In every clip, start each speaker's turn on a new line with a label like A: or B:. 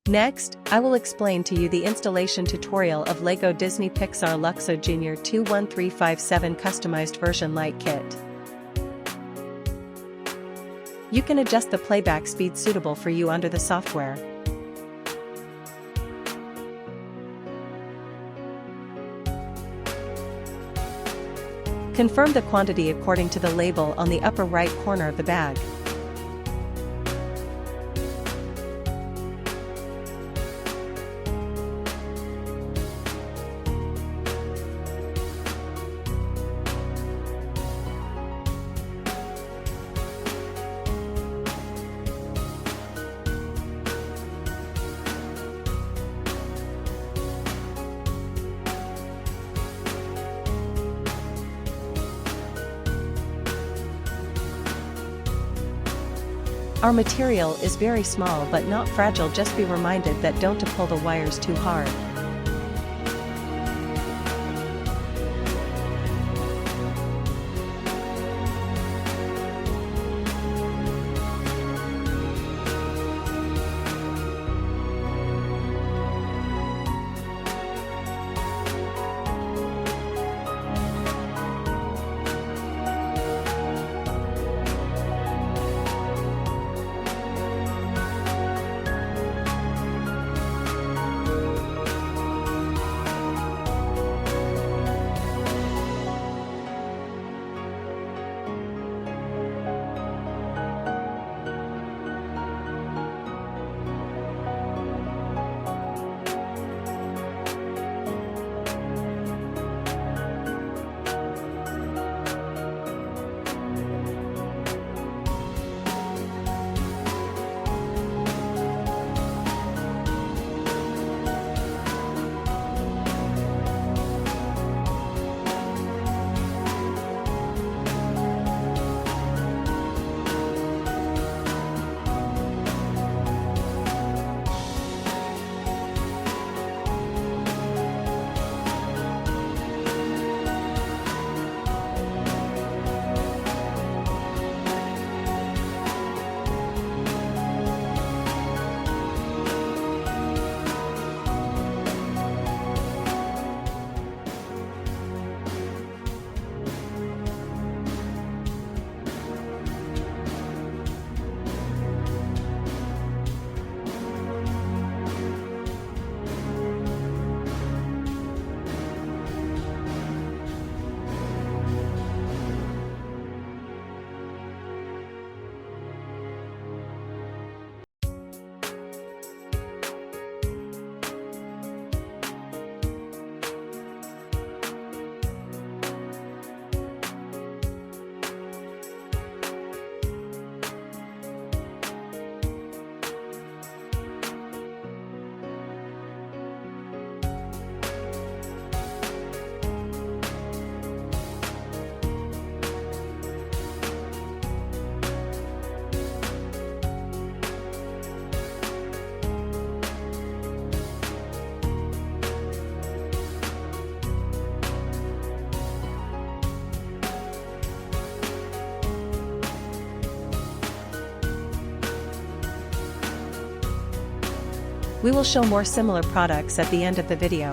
A: Next, I will explain to you the installation tutorial of LEGO Disney Pixar Luxo Junior 21357 Customized Version Light Kit. You can adjust the playback speed suitable for you under the software. Confirm the quantity according to the label on the upper right corner of the bag. Our material is very small but not fragile. Just be reminded that don't to pull the wires too hard. We will show more similar products at the end of the video.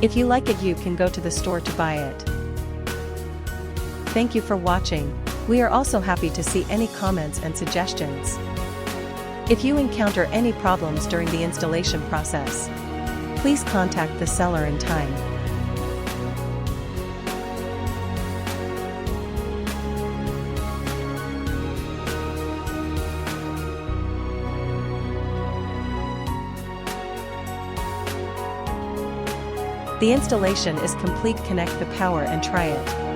A: If you like it, you can go to the store to buy it. Thank you for watching. We are also happy to see any comments and suggestions. If you encounter any problems during the installation process, please contact the seller in time. The installation is complete. Connect the power and try it.